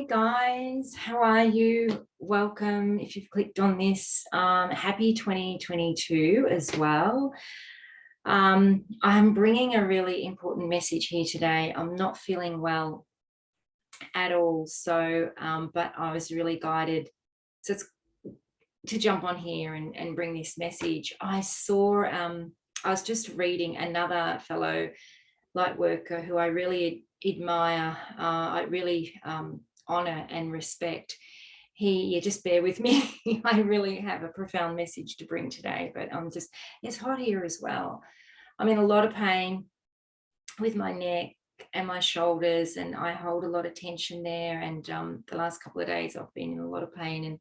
Hey guys, how are you? Welcome if you've clicked on this. Happy 2022 as well. I'm bringing a really important message here today. I'm not feeling well at all, so but I was really guided to jump on here and bring this message. I was just reading another fellow light worker who I really admire, I really honor and respect. Just bear with me. I really have a profound message to bring today, but it's hot here as well. I'm in a lot of pain with my neck and my shoulders, and I hold a lot of tension there. And the last couple of days I've been in a lot of pain,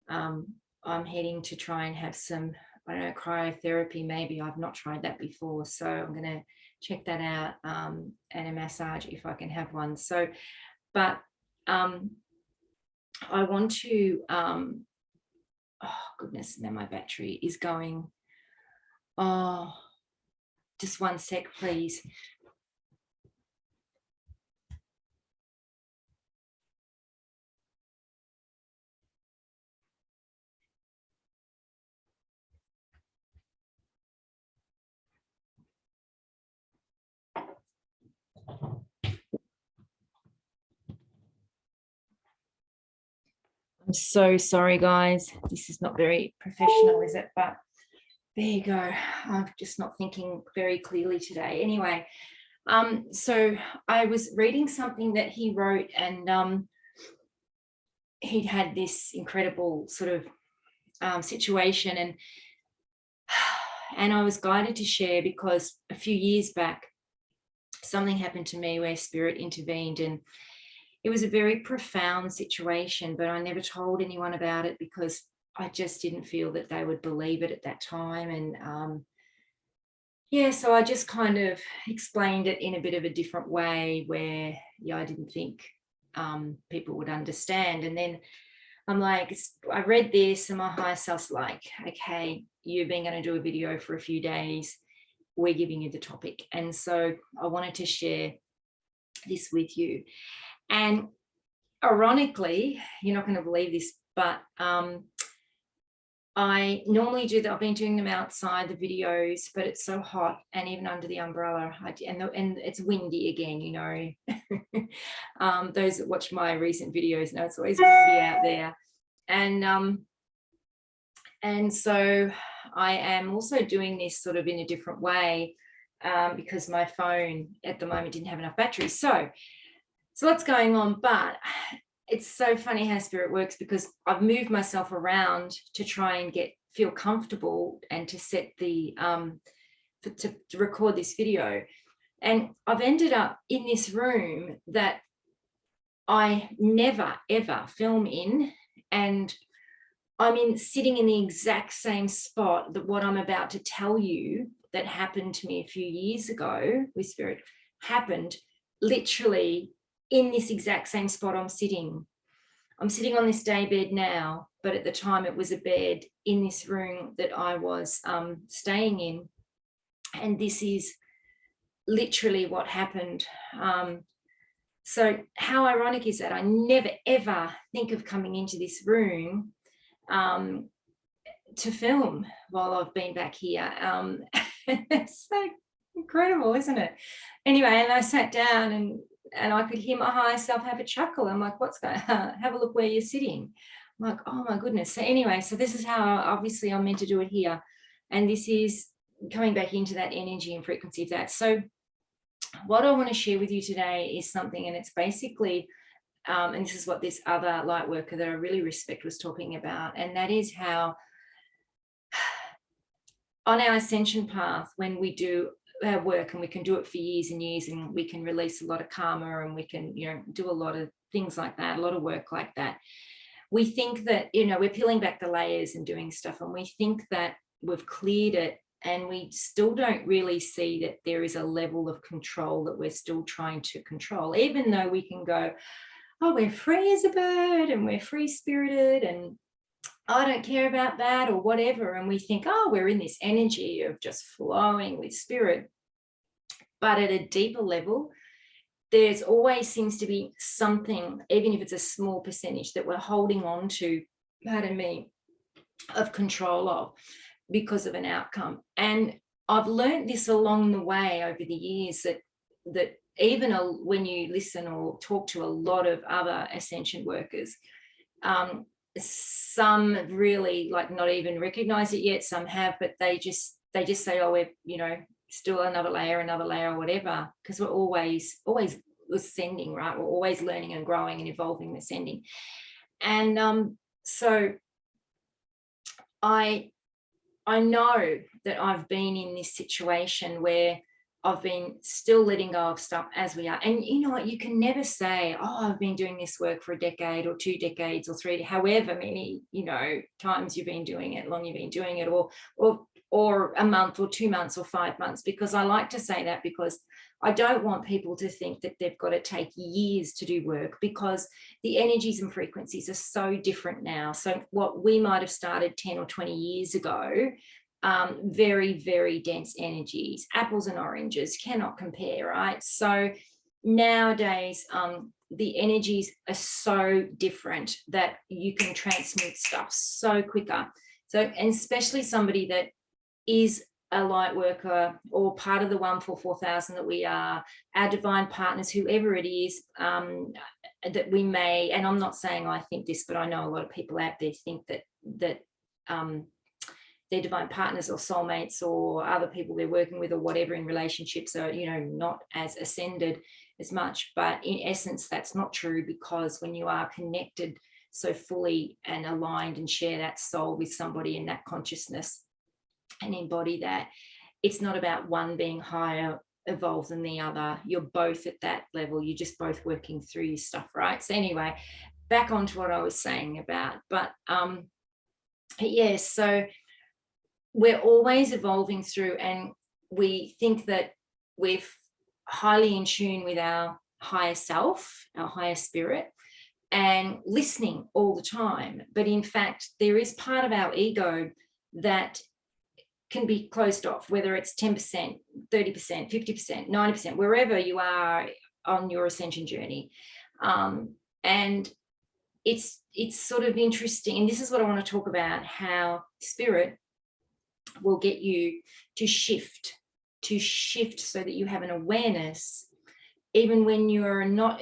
and I'm heading to try and have some, I don't know, cryotherapy maybe. I've not tried that before, so I'm going to check that out, and a massage if I can have one. So, but I want to, oh goodness, now my battery is going. Oh, just one sec, please. I'm so sorry, guys. This is not very professional, is it? But there you go. I'm just not thinking very clearly today. Anyway, so I was reading something that he wrote, and he'd had this incredible sort of situation, and I was guided to share because a few years back, something happened to me where spirit intervened, and it was a very profound situation, but I never told anyone about it because I just didn't feel that they would believe it at that time. And yeah, so I just kind of explained it in a bit of a different way where, yeah, I didn't think people would understand. And then I'm like, I read this and my higher self's like, okay, you've been going to do a video for a few days. We're giving you the topic. And so I wanted to share this with you. And ironically, you're not going to believe this, but I normally do that. I've been doing them outside, the videos, but it's so hot, and even under the umbrella, and it's windy again, you know. Those that watch my recent videos know it's always windy out there. And so I am also doing this sort of in a different way, because my phone at the moment didn't have enough battery. So what's going on? But it's so funny how spirit works, because I've moved myself around to try and feel comfortable and to set the to record this video. And I've ended up in this room that I never ever film in, and I'm sitting in the exact same spot that what I'm about to tell you that happened to me a few years ago with spirit happened literally in this exact same spot I'm sitting. I'm sitting on this day bed now, but at the time it was a bed in this room that I was staying in. And this is literally what happened. So how ironic is that? I never, ever think of coming into this room to film while I've been back here. It's so incredible, isn't it? Anyway, and I sat down and I could hear my higher self have a chuckle. I'm like, what's going on? Have a look where you're sitting. I'm like, oh my goodness. So anyway, so this is how obviously I'm meant to do it here. And this is coming back into that energy and frequency of that. So what I want to share with you today is something, and it's basically, and this is what this other light worker that I really respect was talking about. And that is how on our ascension path, when we do our work, and we can do it for years and years, and we can release a lot of karma, and we can, do a lot of things like that, a lot of work like that. We think that, we're peeling back the layers and doing stuff, and we think that we've cleared it, and we still don't really see that there is a level of control that we're still trying to control, even though we can go, oh, we're free as a bird and we're free spirited and I don't care about that or whatever. And we think, oh, we're in this energy of just flowing with spirit. But at a deeper level, there's always seems to be something, even if it's a small percentage, that we're holding on to, pardon me, of control of because of an outcome. And I've learned this along the way over the years, that even when you listen or talk to a lot of other ascension workers, some really like not even recognize it yet, some have, but they just say, oh, we're, you know, still another layer or whatever, because we're always ascending, right? We're always learning and growing and evolving and ascending. And so I know that I've been in this situation where I've been still letting go of stuff as we are. And you know what, you can never say, oh, I've been doing this work for a decade or 2 decades or 3, however many, you know, times you've been doing it, long you've been doing it, or a month or 2 months or 5 months, because I like to say that, because I don't want people to think that they've got to take years to do work, because the energies and frequencies are so different now. So what we might have started 10 or 20 years ago, very, very dense energies, apples and oranges, cannot compare, right? So nowadays, the energies are so different that you can transmute stuff so quicker. So, and especially somebody that is a light worker or part of the 144,000 that we are, our divine partners, whoever it is, that we may, and I'm not saying I think this, but I know a lot of people out there think that their divine partners or soulmates or other people they're working with or whatever in relationships are, you know, not as ascended as much. But in essence, that's not true, because when you are connected so fully and aligned and share that soul with somebody in that consciousness and embody that, it's not about one being higher evolved than the other. You're both at that level. You're just both working through your stuff, right? So anyway, back on to what I was saying about, but yes, so we're always evolving through, and we think that we're highly in tune with our higher self, our higher spirit, and listening all the time. But in fact, there is part of our ego that can be closed off, whether it's 10%, 30%, 50%, 90%, wherever you are on your ascension journey. And it's sort of interesting, and this is what I want to talk about, how spirit will get you to shift so that you have an awareness even when you're not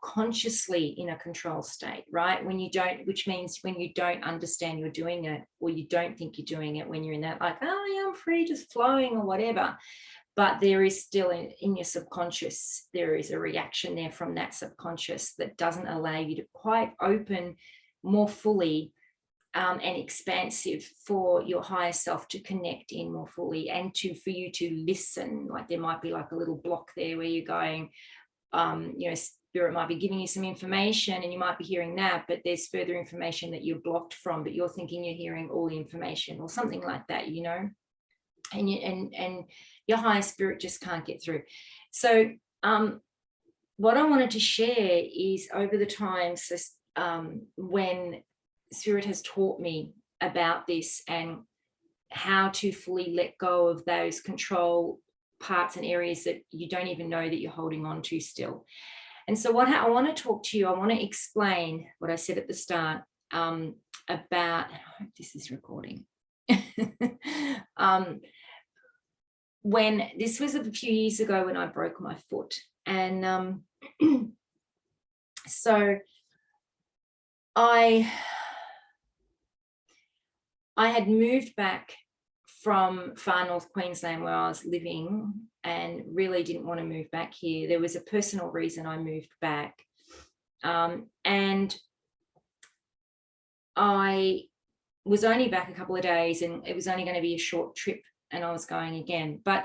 consciously in a control state, right? When you don't, which means when you don't understand you're doing it, or you don't think you're doing it, when you're in that like, oh yeah, I'm free, just flowing or whatever. But there is still in your subconscious, there is a reaction there from that subconscious that doesn't allow you to quite open more fully and expansive for your higher self to connect in more fully, and for you to listen. Like there might be like a little block there where you're going, you know, spirit might be giving you some information and you might be hearing that, but there's further information that you're blocked from, but you're thinking you're hearing all the information or something like that, you know, and your higher spirit just can't get through. So what I wanted to share is, over the times when spirit has taught me about this and how to fully let go of those control parts and areas that you don't even know that you're holding on to still. And so I want to talk to you, I want to explain what I said at the start about, I hope this is recording. When this was a few years ago when I broke my foot, and so I had moved back from far north Queensland where I was living and really didn't want to move back here. There was a personal reason I moved back. And I was only back a couple of days, and it was only going to be a short trip, and I was going again. But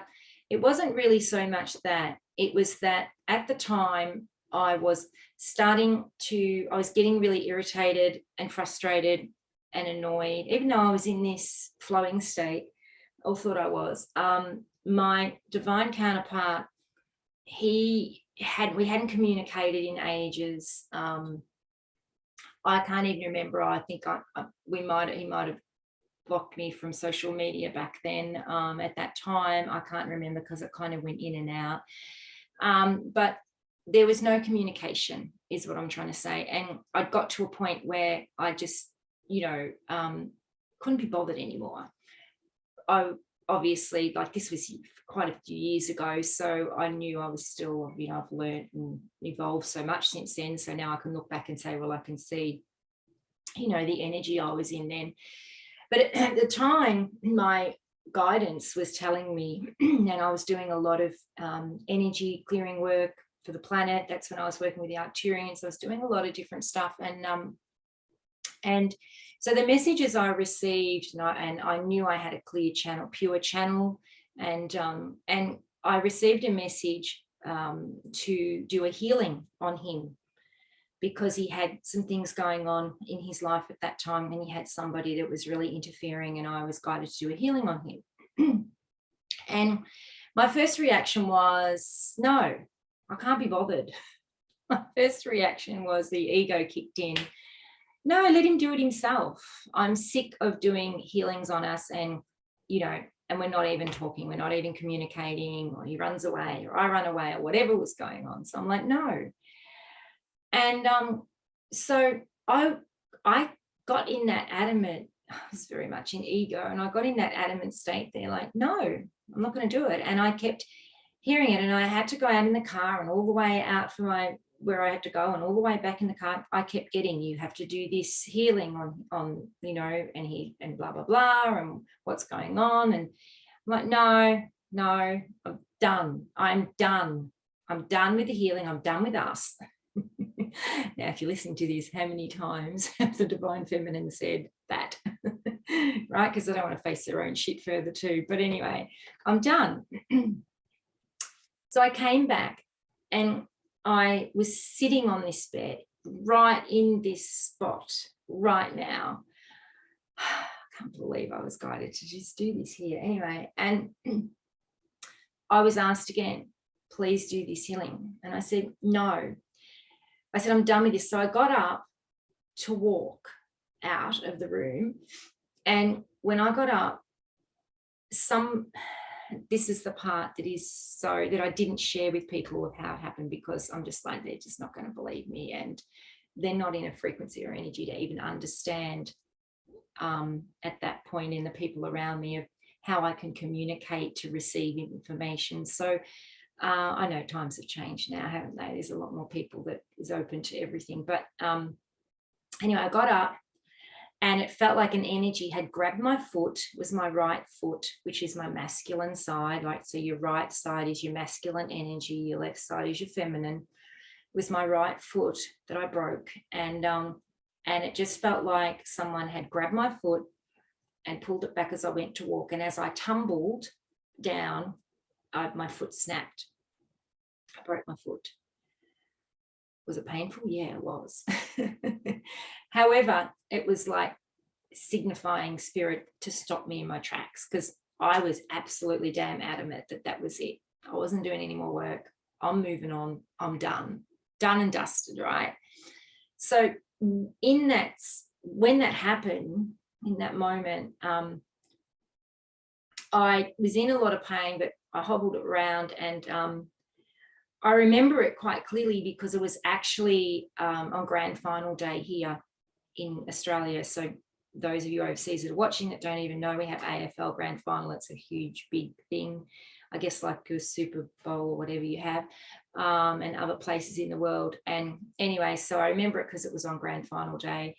it wasn't really so much that. It was that at the time I was getting really irritated and frustrated and annoyed, even though I was in this flowing state, or thought I was. My divine counterpart, we hadn't communicated in ages. I can't even remember. I think he might have blocked me from social media back then. At that time, I can't remember because it kind of went in and out. But there was no communication, is what I'm trying to say. And I got to a point where I just, couldn't be bothered anymore. I obviously, like, this was quite a few years ago, so I knew I was still, I've learned and evolved so much since then. So now I can look back and say, well, I can see, the energy I was in then. But at the time, my guidance was telling me, and I was doing a lot of energy clearing work for the planet. That's when I was working with the Arcturians. I was doing a lot of different stuff. And so the messages I received, and I knew I had a clear channel, pure channel, and I received a message to do a healing on him, because he had some things going on in his life at that time, and he had somebody that was really interfering, and I was guided to do a healing on him. And my first reaction was, no, I can't be bothered. My first reaction was the ego kicked in. No, let him do it himself. I'm sick of doing healings on us, and, and we're not even talking, we're not even communicating, or he runs away, or I run away, or whatever was going on. So I'm like, no. And so I got in that adamant, I was very much in ego, and I got in that adamant state there, like, no, I'm not going to do it. And I kept hearing it, and I had to go out in the car, and all the way out for where I had to go, and all the way back in the car, I kept getting, you have to do this healing on and blah, blah, blah, and what's going on. And I'm like, no, I'm done. I'm done with the healing. I'm done with us. Now, if you listen to this, how many times have the Divine Feminine said that? Right? Because I don't want to face their own shit further too. But anyway, I'm done. So I came back, and I was sitting on this bed right in this spot right now. I can't believe I was guided to just do this here. Anyway, and I was asked again, please do this healing. And I said, no. I said, I'm done with this. So I got up to walk out of the room. And when I got up, this is the part that I didn't share with people of how it happened, because I'm just like, they're just not going to believe me. And they're not in a frequency or energy to even understand at that point, in the people around me, of how I can communicate to receive information. So I know times have changed now, haven't they? There's a lot more people that is open to everything. But anyway, I got up, and it felt like an energy had grabbed my foot. It was my right foot, which is my masculine side. Like, so your right side is your masculine energy, your left side is your feminine. It was my right foot that I broke. And it just felt like someone had grabbed my foot and pulled it back as I went to walk. And as I tumbled down, my foot snapped. I broke my foot. Was it painful? Yeah, it was. However, it was like signifying spirit to stop me in my tracks, because I was absolutely damn adamant that that was it. I wasn't doing any more work. I'm moving on. I'm done and dusted, right? So when that happened, in that moment, I was in a lot of pain, but I hobbled around, and I remember it quite clearly, because it was actually on grand final day here in Australia. So those of you overseas that are watching that don't even know, we have AFL grand final. It's a huge, big thing, I guess, like a Super Bowl or whatever you have, and other places in the world. And anyway, so I remember it because it was on grand final day.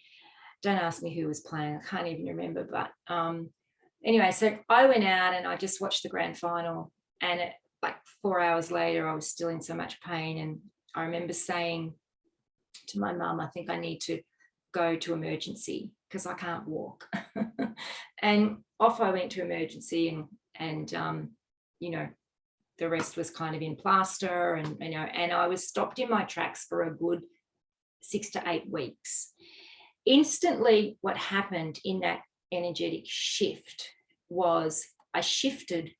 Don't ask me who was playing. I can't even remember. But anyway, so I went out and I just watched the grand final, and like 4 hours later, I was still in so much pain. And I remember saying to my mum, I think I need to go to emergency because I can't walk. And off I went to emergency, and the rest was kind of in plaster, and I was stopped in my tracks for a good 6 to 8 weeks. Instantly, what happened in that energetic shift was I shifted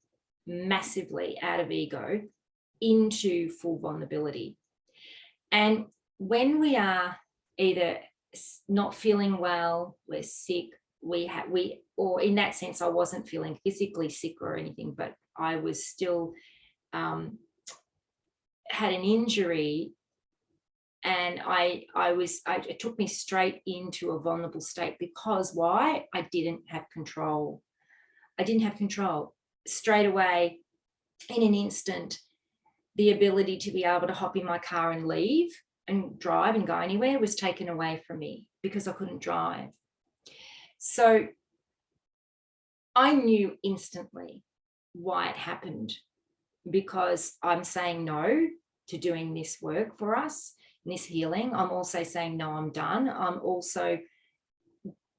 massively out of ego into full vulnerability. And when we are either not feeling well, we're sick, or in that sense, I wasn't feeling physically sick or anything, but I was still had an injury, and it took me straight into a vulnerable state, because why? I didn't have control. I didn't have control. Straight away, in an instant, the ability to be able to hop in my car and leave and drive and go anywhere was taken away from me because I couldn't drive. So I knew instantly why it happened, because I'm saying no to doing this work for us, this healing. I'm also saying, no, I'm done. I'm also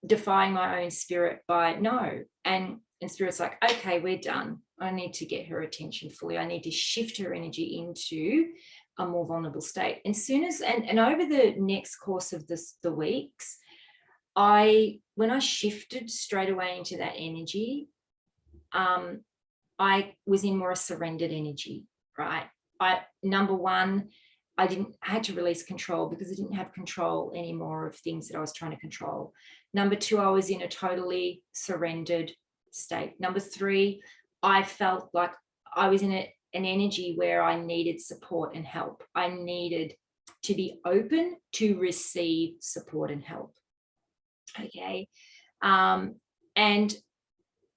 defying my own spirit by no. And spirit's like, okay, we're done. I need to get her attention fully. I need to shift her energy into a more vulnerable state. And soon as, and over the next course of the weeks, when I shifted straight away into that energy, I was in more a surrendered energy, right? Number one, I had to release control, because I didn't have control anymore of things that I was trying to control. Number two, I was in a totally surrendered state. Number three, I felt like I was in an energy where I needed support and help. I needed to be open to receive support and help. Okay. And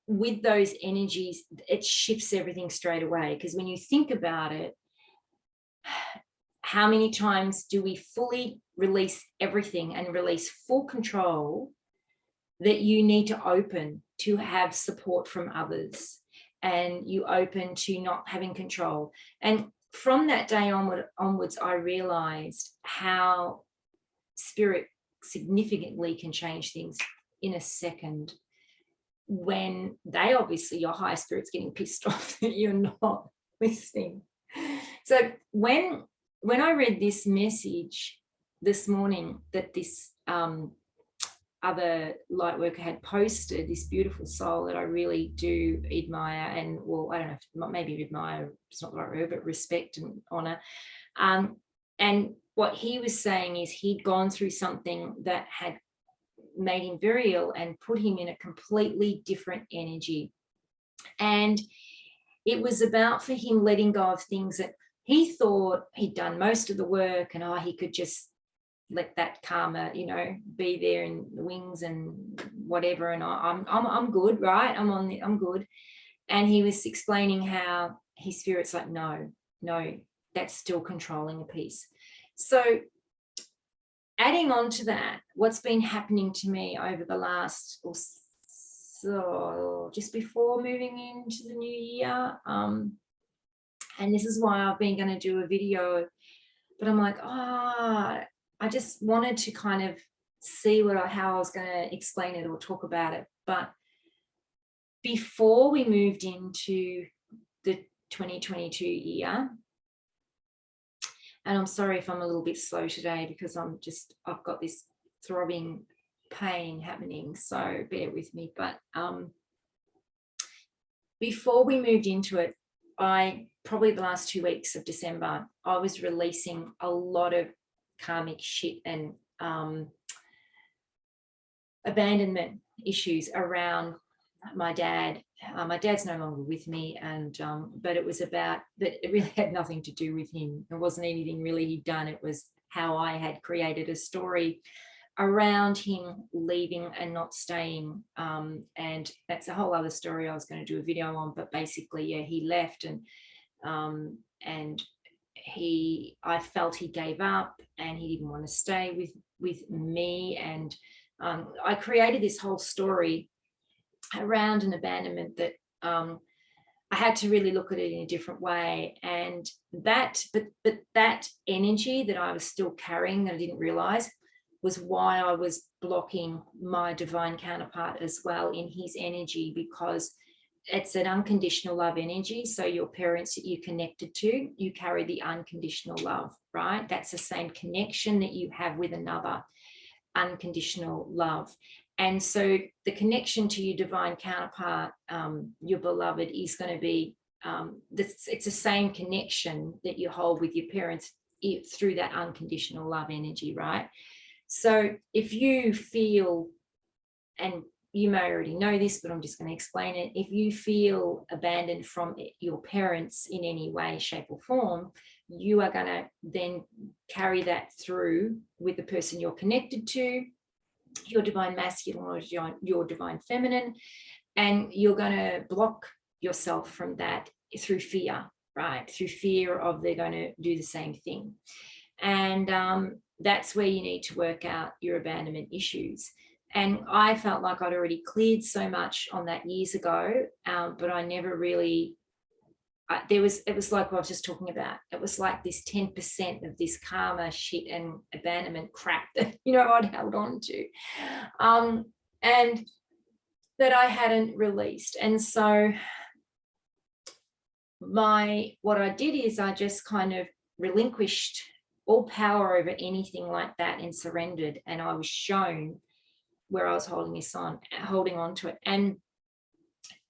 with those energies, it shifts everything straight away, because when you think about it, how many times do we fully release everything and release full control, that you need to open to have support from others, and you open to not having control? And from that day onwards, I realized how spirit significantly can change things in a second, when they obviously, your higher spirit's getting pissed off that you're not listening. So when I read this message this morning that this other light worker had posted, this beautiful soul that I really do admire, and, well, I don't know if maybe admire, it's not the right word, but respect and honor. And what he was saying is he'd gone through something that had made him very ill and put him in a completely different energy. And it was about, for him, letting go of things that he thought he'd done most of the work, and he could just let that karma, be there in the wings and whatever. And I'm good, right? I'm good. And he was explaining how his spirit's like, no, that's still controlling a piece. So adding on to that, what's been happening to me over the last, so just before moving into the new year, and this is why I've been going to do a video, but I'm like, I just wanted to kind of see how I was going to explain it or talk about it. But before we moved into the 2022 year, and I'm sorry if I'm a little bit slow today, because I've got this throbbing pain happening, so bear with me. But before we moved into it, probably the last 2 weeks of December, I was releasing a lot of karmic shit and abandonment issues around my dad. My dad's no longer with me, and but it really had nothing to do with him. It wasn't anything really he'd done. It was how I had created a story around him leaving and not staying, and that's a whole other story I was going to do a video on. But basically, yeah, he left, and I felt he gave up, and he didn't want to stay with me, and I created this whole story around an abandonment that I had to really look at it in a different way. And that energy that I was still carrying, that I didn't realize, was why I was blocking my divine counterpart as well in his energy, because it's an unconditional love energy. So your parents that you connected to, you carry the unconditional love, right? That's the same connection that you have with another, unconditional love. And so the connection to your divine counterpart, your beloved, is going to be, it's the same connection that you hold with your parents through that unconditional love energy, right? So if you feel, and you may already know this, but I'm just going to explain it. If you feel abandoned from your parents in any way, shape or form, you are going to then carry that through with the person you're connected to, your divine masculine or your divine feminine, and you're going to block yourself from that through fear, right? Through fear of they're going to do the same thing. And that's where you need to work out your abandonment issues. And I felt like I'd already cleared so much on that years ago, but I never really, it was like what I was just talking about. It was like this 10% of this karma shit and abandonment crap that, I'd held on to. And that I hadn't released. And so what I did is I just kind of relinquished all power over anything like that and surrendered. And I was shown where I was holding on to it. And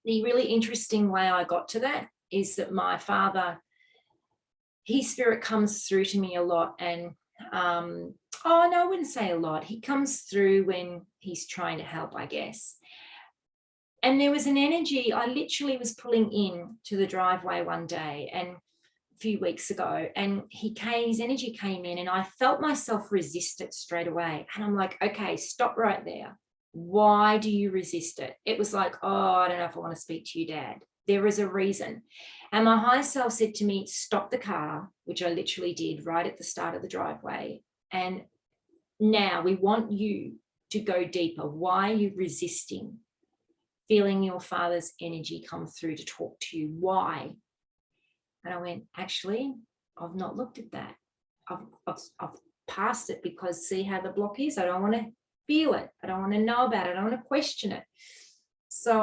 the really interesting way I got to that is that my father, his spirit comes through to me a lot. And I wouldn't say a lot. He comes through when he's trying to help, I guess. And there was an energy, I literally was pulling in to the driveway one day and a few weeks ago, and his energy came in and I felt myself resist it straight away. And I'm like, okay, stop right there. Why do you resist it? It was like, I don't know if I want to speak to you, Dad. There is a reason. And my higher self said to me, stop the car, which I literally did right at the start of the driveway. And now we want you to go deeper. Why are you resisting feeling your father's energy come through to talk to you? Why? And I went, actually, I've not looked at that. I've passed it because see how the block is? I don't want to feel it. I don't want to know about it. I don't want to question it. So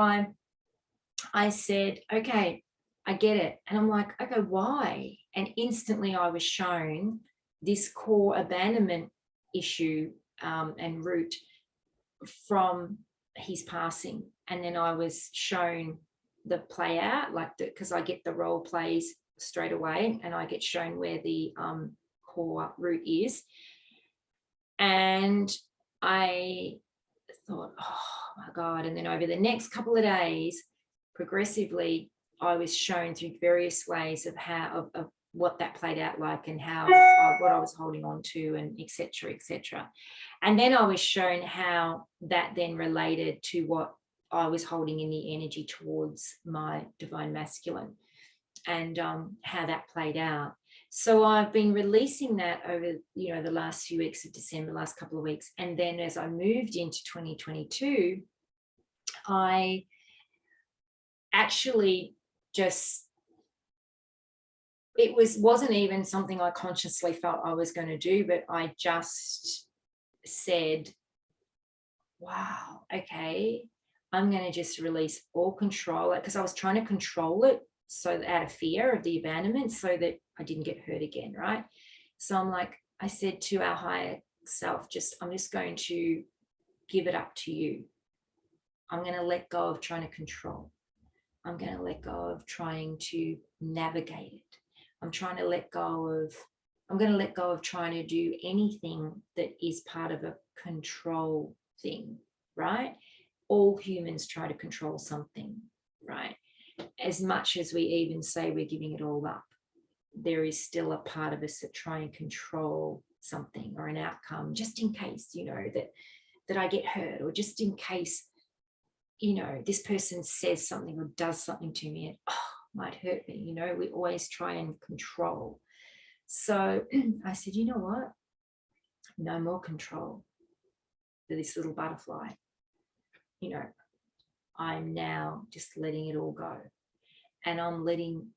I said, okay, I get it. And I'm like, okay, why? And instantly I was shown this core abandonment issue and root from his passing. And then I was shown the play out, because I get the role plays straight away and I get shown where the core root is. And I thought, oh my God. And then over the next couple of days, progressively, I was shown through various ways of how, of what that played out like and how, what I was holding on to and et cetera, et cetera. And then I was shown how that then related to what I was holding in the energy towards my divine masculine and how that played out. So I've been releasing that over, the last few weeks of December, last couple of weeks. And then as I moved into 2022, I actually just, it wasn't even something I consciously felt I was going to do, but I just said, wow, okay, I'm going to just release all control, because I was trying to control it so that out of fear of the abandonment so that I didn't get hurt again, right? So I'm like, I said to our higher self, I'm just going to give it up to you. I'm going to let go of trying to control. I'm going to let go of trying to navigate it. I'm going to let go of trying to do anything that is part of a control thing, right? All humans try to control something, right? As much as we even say we're giving it all up, there is still a part of us that try and control something or an outcome, just in case, that I get hurt, or just in case, this person says something or does something to me and might hurt me. We always try and control. So I said, you know what? No more control for this little butterfly. I'm now just letting it all go. And I'm letting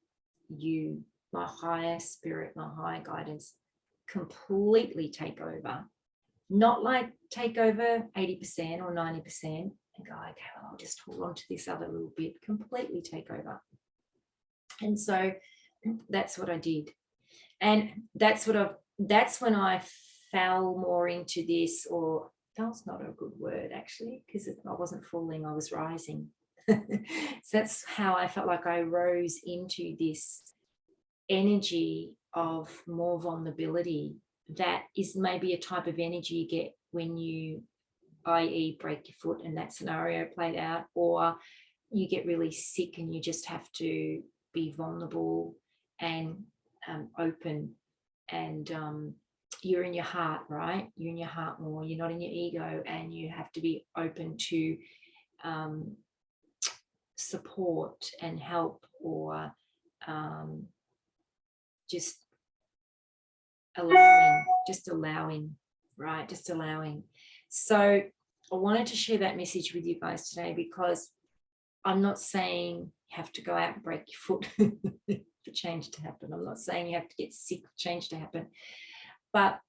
you, my higher spirit, my higher guidance, completely take over. Not like take over 80% or 90% and go, okay, well, I'll just hold on to this other little bit. Completely take over. And so that's what I did. And that's when I fell more into this, or fell's not a good word actually, because I wasn't falling, I was rising. So that's how I felt like I rose into this energy of more vulnerability. That is maybe a type of energy you get when you, i.e., break your foot and that scenario played out, or you get really sick and you just have to be vulnerable and open, and you're in your heart, right? You're in your heart more. You're not in your ego, and you have to be open to support and help, or just allowing, right? Just allowing. So I wanted to share that message with you guys today, because I'm not saying you have to go out and break your foot for change to happen. I'm not saying you have to get sick for change to happen. But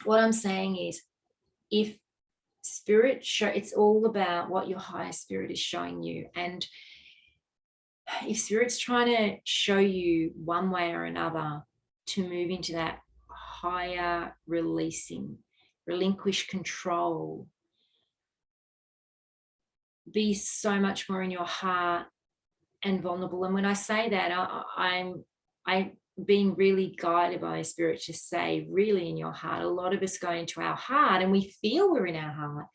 what I'm saying is, if spirit it's all about what your higher spirit is showing you. And if spirit's trying to show you one way or another to move into that higher releasing, relinquish control, be so much more in your heart and vulnerable. And when I say that, I'm being really guided by spirit to say, really in your heart. A lot of us go into our heart and we feel we're in our heart,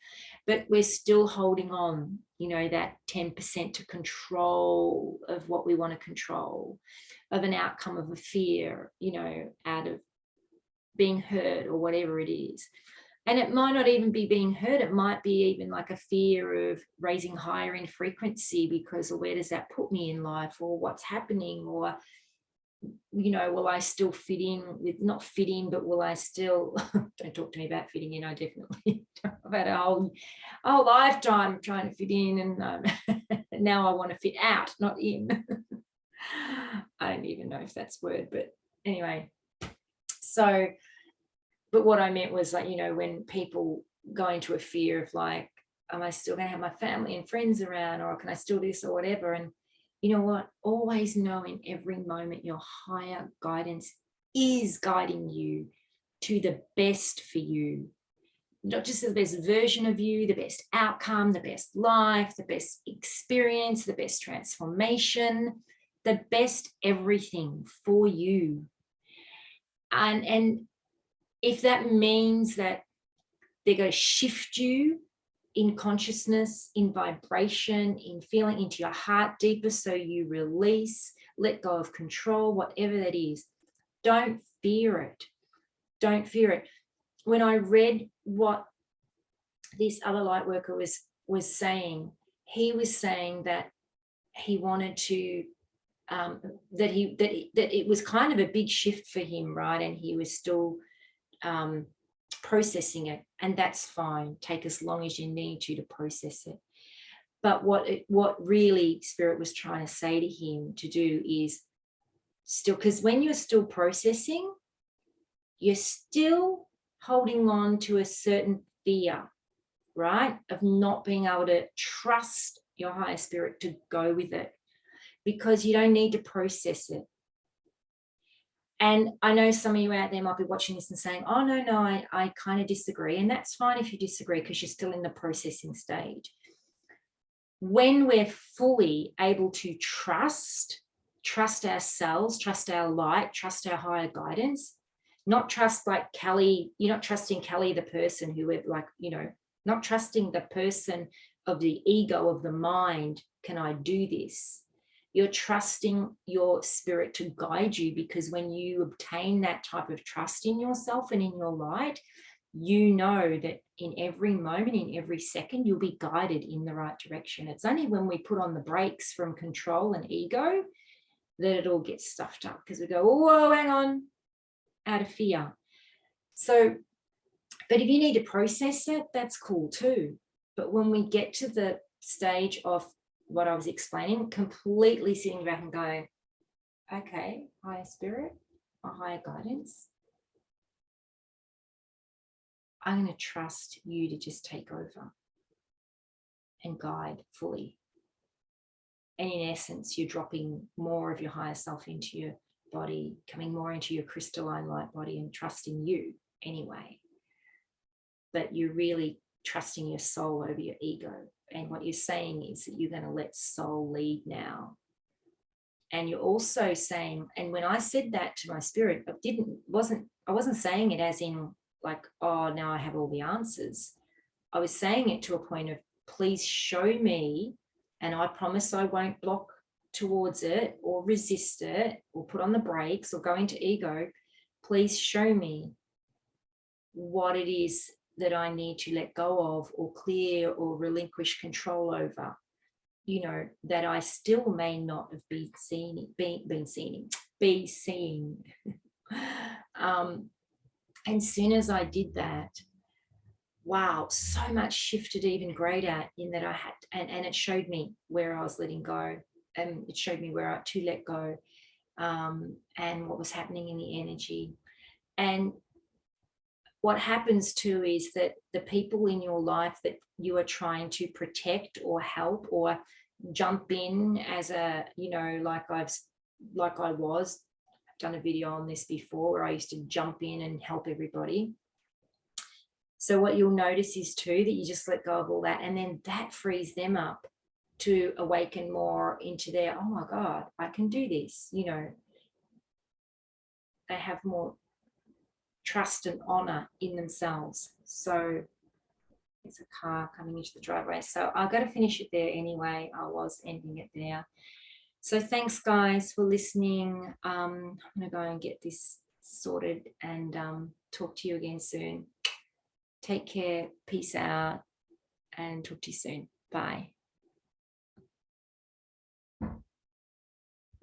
but we're still holding on, that 10% to control of what we want to control, of an outcome of a fear, out of being hurt or whatever it is. And it might not even be being hurt. It might be even like a fear of raising higher in frequency, because, where does that put me in life, or what's happening, or, will I still fit in with, not fit in, but will I still, don't talk to me about fitting in. I definitely I've had a whole lifetime trying to fit in, and now I want to fit out, not in. I don't even know if that's a word, but anyway. So, but what I meant was, like, when people go into a fear of, like, am I still going to have my family and friends around, or can I still do this or whatever? And you know what? Always know in every moment your higher guidance is guiding you to the best for you. Not just the best version of you, the best outcome, the best life, the best experience, the best transformation, the best everything for you. And if that means that they're going to shift you in consciousness, in vibration, in feeling into your heart deeper, so you release, let go of control, whatever that is, don't fear it. Don't fear it. When I read what this other light worker was saying, he was saying that he wanted to that it was kind of a big shift for him, right? And he was still processing it, and that's fine. Take as long as you need to process it. But what really spirit was trying to say to him to do is still, because when you're still processing, you're still holding on to a certain fear, right, of not being able to trust your higher spirit to go with it, because you don't need to process it. And I know some of you out there might be watching this and saying, oh, no, I kind of disagree. And that's fine if you disagree, because you're still in the processing stage. When we're fully able to trust ourselves, trust our light, trust our higher guidance, not trust like Kelly, you're not trusting Kelly, the person who, like, not trusting the person of the ego, of the mind, can I do this? You're trusting your spirit to guide you, because when you obtain that type of trust in yourself and in your light, you know that in every moment, in every second, you'll be guided in the right direction. It's only when we put on the brakes from control and ego that it all gets stuffed up, because we go, oh, hang on, out of fear. So, but if you need to process it, that's cool too. But when we get to the stage of what I was explaining, completely sitting back and going, okay, higher spirit, or higher guidance, I'm going to trust you to just take over and guide fully. And in essence, you're dropping more of your higher self into your body, coming more into your crystalline light body, and trusting you anyway. But you're really trusting your soul over your ego. And what you're saying is that you're going to let soul lead now. And you're also saying, and when I said that to my spirit, I wasn't saying it as in like, oh, now I have all the answers. I was saying it to a point of, please show me, and I promise I won't block towards it or resist it or put on the brakes or go into ego, please show me what it is that I need to let go of or clear or relinquish control over, you know, that I still may not have been seeing. And soon as I did that, wow, so much shifted even greater in that I had, and it showed me where I was letting go, and it showed me where I to let go, and what was happening in the energy. And what happens too is that the people in your life that you are trying to protect or help or jump in as a, you know, like I was, I've done a video on this before where I used to jump in and help everybody. So what you'll notice is too that you just let go of all that, and then that frees them up to awaken more into their, oh my God, I can do this. You know, they have more trust and honor in themselves. So there's a car coming into the driveway. So I've got to finish it there anyway. I was ending it there. So thanks guys for listening. I'm going to go and get this sorted and talk to you again soon. Take care, peace out, and talk to you soon. Bye.